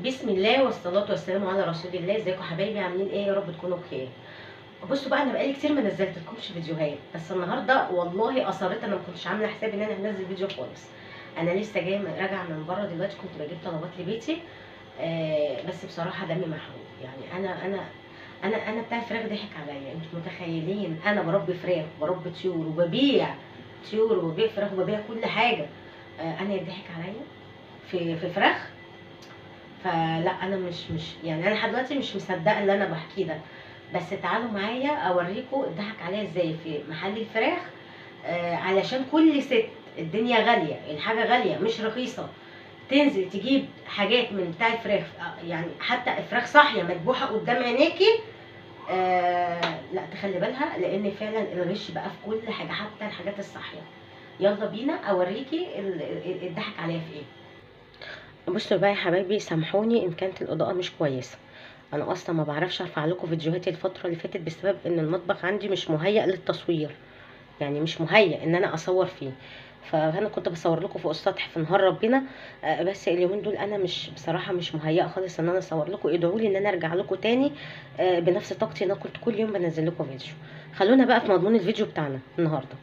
بسم الله والصلاة والسلام على رسول الله. ازيكم حبايبي؟ عاملين ايه؟ يا رب تكونوا بخير. بصوا بقى، انا بقالي كتير ما نزلتلكمش فيديوهات، بس النهارده والله اصريت. انا ما كنتش عامله حسابي ان انا هنزل فيديو خالص. انا لسه جايه راجعه من بره دلوقتي، كنت بجيب طلبات لبيتي. بس بصراحه دمي محروق. يعني انا بتاع الفراخ ضحك عليا. انتوا متخيلين انا بربي فراخ، بربي طيور، وببيع طيور، وببيع فراخ، وببيع كل حاجه. انا يضحك عليا في فراخ. فلا انا مش يعني انا لحد دلوقتي مش مصدقه اللي انا بحكيه ده. بس تعالوا معايا اوريكم اتضحك عليا ازاي في محل الفراخ. علشان كل ست، الدنيا غاليه، الحاجه غاليه مش رخيصه. تنزل تجيب حاجات من بتاع الفراخ، يعني حتى الفراخ صاحيه مذبوحه قدام عينيكي. لا تخلي بالها، لان فعلا الغش بقى في كل حاجه، حتى الحاجات الصاحيه. يلا بينا اوريكي الضحك عليا في ايه. بصوا بقى يا حبايبي، سامحوني ان كانت الاضاءه مش كويسه. انا اصلا ما بعرفش ارفع لكم فيديوهاتي الفتره اللي فاتت بسبب ان المطبخ عندي مش مهيأ للتصوير. يعني مش مهيأ ان انا اصور فيه. فانا كنت بصور لكم فوق السطح في نهار ربنا. بس اليومين دول انا مش بصراحه مش مهيئه خالص ان انا اصور لكم. ادعوا لي ان انا ارجع لكم تاني بنفس طاقتي. انا كنت كل يوم بنزل لكم فيديو. خلونا بقى في مضمون الفيديو بتاعنا النهارده.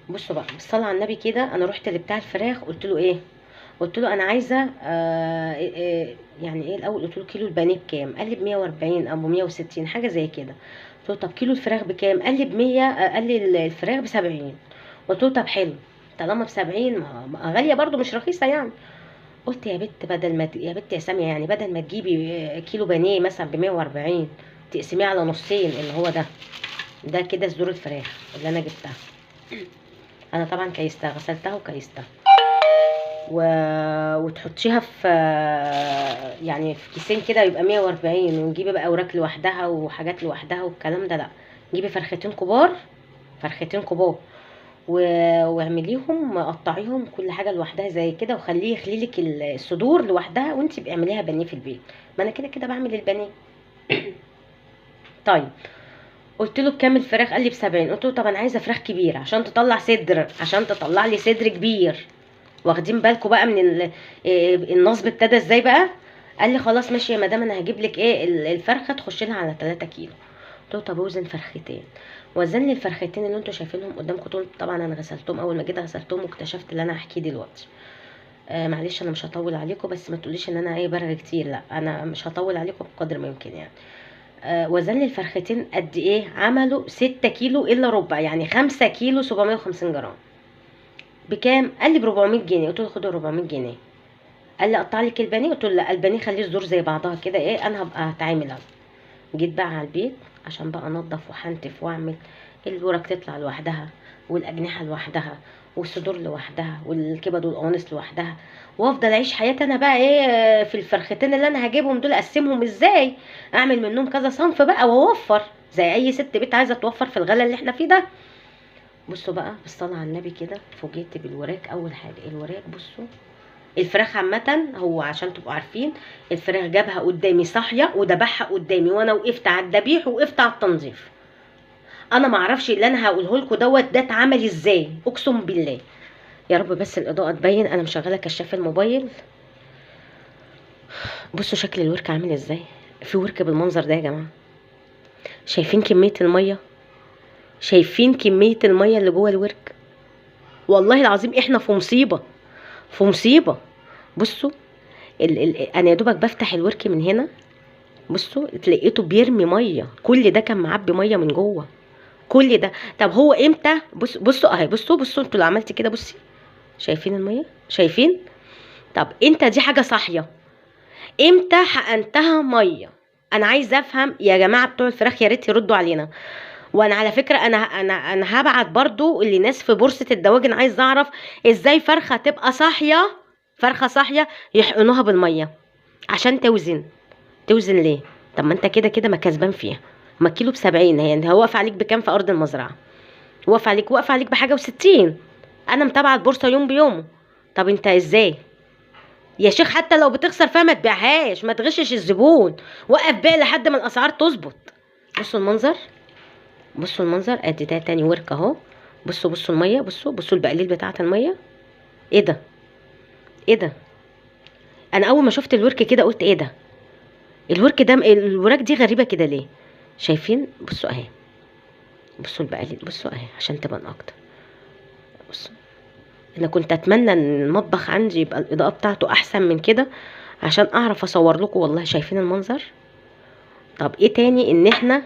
بصوا بقى، بالصلاه على النبي كده، انا رحت لبتاع الفراخ قلت له ايه. قلت له انا عايزه يعني ايه الاول. قلت له كيلو البانيه بكام؟ قال لي ب 140 او ب 160 حاجه زي كده. قلت له طب كيلو الفراخ بكام؟ قال لي ب 100. قال لي الفراخ ب 70. قلت له طب حلو، طالما ب 70 غاليه برضو مش رخيصه يعني. قلت يا بت بدل ما يا بت يا ساميه، يعني بدل ما تجيبي كيلو بانيه مثلا ب 140 تقسميه على نصين، اللي هو ده كده صدور الفراخ اللي انا جبتها. انا طبعا كيستها، غسلتها وكيستها و... وتحطيها في يعني في كيسين كده يبقى 140. ونجيبي بقى اوراق لوحدها وحاجات لوحدها والكلام ده. لا، جيبي فرختين كبار، فرختين كبار واعمليهم، قطعيهم كل حاجه لوحدها زي كده، وخليه يخليلك الصدور لوحدها، وانت بقى اعمليها بانيه في البيت. ما انا كده كده بعمل البانيه. طيب، قلت له بكام الفراخ؟ قال لي ب 70. قلت له طب انا عايزه فراخ كبيره عشان تطلع صدر، عشان تطلع لي صدر كبير. واخدين بالكم بقى من النصب ابتدى ازاي بقى. قال لي خلاص ماشي يا مدام، انا هجيب لك ايه الفرخه تخش لها على 3 كيلو. قلت له طب وزن فرختين. وزن لي الفرختين اللي انتوا شايفينهم قدامكم دول. طبعا انا غسلتهم، اول ما جيت غسلتهم واكتشفت اللي انا هحكيه دلوقتي. معلش انا مش هطول عليكم، بس ما تقوليش ان انا ايه برغي كتير. لا، انا مش هطول عليكم بقدر ما يمكن يعني. وزن لي الفرختين قد ايه؟ عملوا 6 كيلو الا ربع، يعني 5 كيلو 750 جرام. بكام؟ قال لي ب 400 جنيه. قلت له خد 400 جنيه. قال لي اقطع لك البانيه. قلت له لا، البانيه خليه صدور زي بعضها كده، ايه انا هبقى هتعامل انا. جيت بقى على البيت عشان بقى انضف وحنتف واعمل. الورق تطلع لوحدها، والاجنحه لوحدها، والصدور لوحدها، والكبد والقوانص لوحدها. وافضل اعيش حياتي انا بقى ايه في الفرختين اللي انا هجيبهم دول. اقسمهم ازاي؟ اعمل منهم كذا صنف بقى واوفر زي اي ست بيت عايزه توفر في الغلا اللي احنا فيه ده. بصوا بقى، بالصلاه على النبي كده، فوجئت بالوراك. اول حاجه الوراك، بصوا. الفراخ عامة، هو عشان تبقوا عارفين، الفراخ جابها قدامي صاحية وذبحها قدامي، وانا وقفت على الذبيح ووقفت على التنظيف. انا ما اعرفش اللي انا هقوله لكم ده اتعمل ازاي، اقسم بالله. يا رب بس الاضاءة تبين. انا مشغلة كشاف الموبايل. بصوا شكل الورك عامل ازاي. في ورك بالمنظر ده يا جماعة. شايفين كمية المية؟ شايفين كمية المية اللي جوه الورك؟ والله العظيم احنا في مصيبة، في مصيبة. بصوا انا يا دوبك بفتح الورك من هنا. بصوا تلاقيته بيرمي ميه، كل ده كان معبي ميه من جوه، كل ده. طب هو امتى؟ بصوا اهي، بصوا انتوا لو عملتي كده، بصي شايفين الميه؟ شايفين؟ طب انت دي حاجه صاحيه، امتى حقنتها ميه؟ انا عايزه افهم يا جماعه بتوع الفراخ، يا ريت يردوا علينا. وانا على فكره انا هبعت برضو لناس في بورصه الدواجن، عايز اعرف ازاي فرخه تبقى صاحيه، فرخه صاحيه يحقنوها بالميه عشان توزن ليه؟ طب ما انت كده كده ما كسبان فيها. ما كيلو ب70، يعني هو واقف عليك بكام في ارض المزرعه؟ واقف عليك بحاجه و60. انا متابعه البورصه يوم بيومه. طب انت ازاي يا شيخ؟ حتى لو بتخسر فيها ما تبيعهاش، ما تغشش الزبون. وقف بيع لحد ما الاسعار تظبط. بصوا المنظر، بصوا المنظر. ادي ده تاني ورك اهو. بصوا الميه، بصوا البقليل بتاعه الميه. ايه ده؟ ايه ده؟ انا اول ما شفت الورك كده قلت ايه ده، الورك ده الوراك دي غريبه كده ليه؟ شايفين؟ بصوا اهي، بصوا البقاليل، بصوا اهي عشان تبان اكتر. بصوا، انا كنت اتمنى ان المطبخ عندي يبقى الاضاءه بتاعته احسن من كده عشان اعرف اصور لكم. والله شايفين المنظر؟ طب ايه تاني؟ ان احنا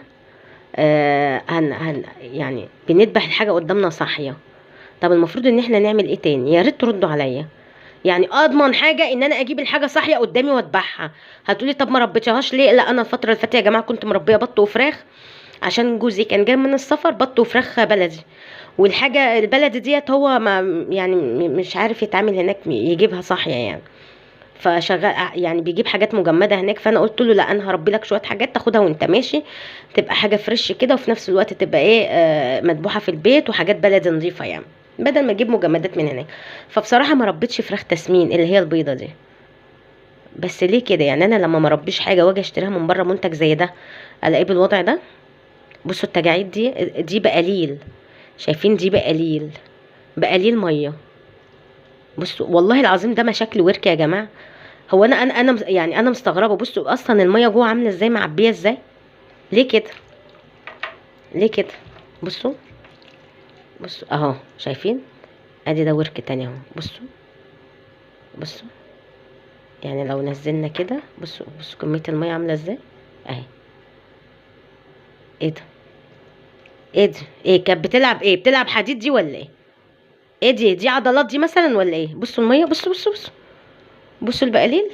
يعني بنذبح الحاجه قدامنا صاحيه. طب المفروض ان احنا نعمل ايه تاني؟ يا ريت تردوا عليا. يعني اضمن حاجه ان انا اجيب الحاجه صاحيه قدامي واذبحها. هتقولي طب ما ربيتهاش ليه؟ لا، انا الفتره اللي فاتت يا جماعه كنت مربيه بط وفراخ، عشان جوزي كان جاي من السفر، بط وفراخ بلدي. والحاجه البلدي ديت هو ما يعني مش عارف يتعامل هناك يجيبها صاحيه يعني، فشغال يعني بيجيب حاجات مجمده هناك. فانا قلت له لا، انا هربي لك شويه حاجات تاخدها وانت ماشي، تبقى حاجه فريش كده، وفي نفس الوقت تبقى ايه مذبوحه في البيت، وحاجات بلدي نظيفه يعني، بدل ما اجيب مجمدات من هناك. فبصراحه ما ربيتش فراخ تسمين اللي هي البيضه دي. بس ليه كده يعني؟ انا لما ما ربيش حاجه واجي اشتريها من بره منتج زي ده الاقيه بالوضع ده. بصوا التجاعيد دي بقليل، شايفين؟ دي بقليل، بقليل ميه. بصوا والله العظيم ده مشاكل ورك يا جماعه. هو انا يعني انا مستغربه. بصوا اصلا الميه جوه عامله ازاي، معبيه ازاي؟ ليه كده؟ ليه كده؟ بصوا، بصوا اهو، شايفين؟ ادي ده ورك تاني اهو. بصوا، بصوا، يعني لو نزلنا كده، بصوا بصوا كميه الميه عامله ازاي اهي. ايه ده؟ ايه دي؟ ايه كانت بتلعب ايه؟ بتلعب حديد دي ولا ايه؟ ايه دي عضلات دي مثلا ولا ايه؟ بصوا الميه، بصوا بصوا بصوا، بصوا البقاليل،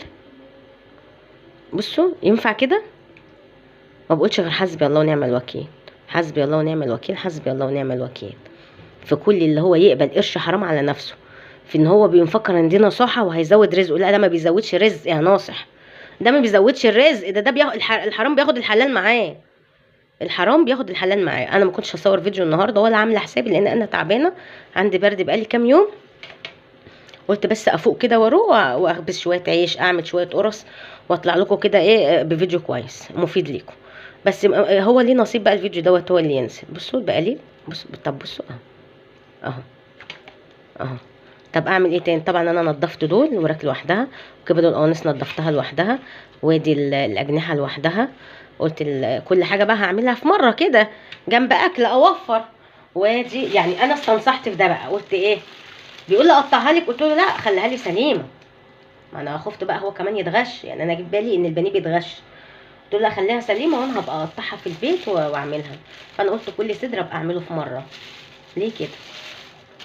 بصوا. ينفع كده؟ ما بقولش غير حسبي الله ونعم الوكيل، حسبي الله ونعم الوكيل، حسبي الله ونعم الوكيل في كل اللي هو يقبل قرش حرام على نفسه، في ان هو بيفكر ان دي نصاحه وهيزود رزقه. لا، ده ما بيزودش رزق يا ناصح، ده ما بيزودش الرزق، ده بياخد الحرام بياخد الحلال معاه، الحرام بياخد الحلال معاه. انا ما كنتش هصور فيديو النهارده ولا عامله حسابي، لان انا تعبانه، عندي برد بقالي كام يوم. قلت بس افوق كده واروح واخبز شويه عيش، اعمل شويه قرص، واطلع لكم كده ايه بفيديو كويس مفيد ليكم. بس هو ليه نصيب بقى الفيديو دوت هو اللي ينزل. بصوا البقاليل، بصوا. طب بصوا اهو، اهو، اهو. طب اعمل ايه تاني؟ طبعا انا نضفت دول وراك لوحدها، وكبد القوانص نضفتها لوحدها، وادي الاجنحه لوحدها. قلت كل حاجه بقى هعملها في مره كده جنب اكل اوفر. وادي يعني انا استنصحت في ده بقى، قلت ايه؟ بيقول لي اقطعها لك، قلت له لا خليها لي سليمه، ما انا خفت بقى هو كمان يتغش، يعني انا جيت بالي ان البانيه بيتغش. قلت له لا خليها سليمه وانا هبقى اقطعها في البيت واعملها. فانا قلت كل صدر ابقى اعمله في مره. ليه كده؟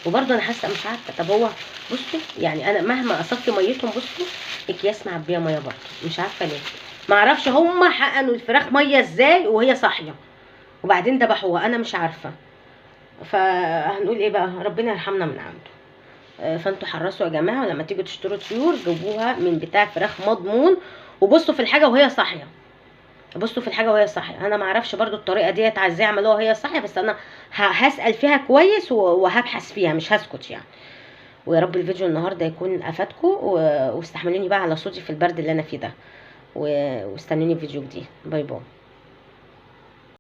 وبرضه انا حاسه مش عارفه. طب هو بصوا يعني انا مهما اصفي ميتهم، بصوا اكياس معبيه ميه برضه، مش عارفه ليه. ما اعرفش هم حقنوا الفراخ ميه ازاي وهي صاحيه وبعدين ذبحوها، انا مش عارفه. فهنقول ايه بقى؟ ربنا يرحمنا من عنده. فانتوا حرصوا يا جماعه، ولما تيجوا تشتروا طيور جيبوها من بتاع فراخ مضمون، وبصوا في الحاجه وهي صاحيه، بصوا في الحاجه وهي صاحيه. انا ما اعرفش برضو الطريقه ديت ازاي عملوها وهي صاحيه، بس انا هسال فيها كويس وهبحث فيها، مش هسكت يعني. ويا رب الفيديو النهارده يكون افادكم، واستحملوني بقى على صوتي في البرد اللي انا فيه ده، واستنوني في فيديو جديد. باي باي.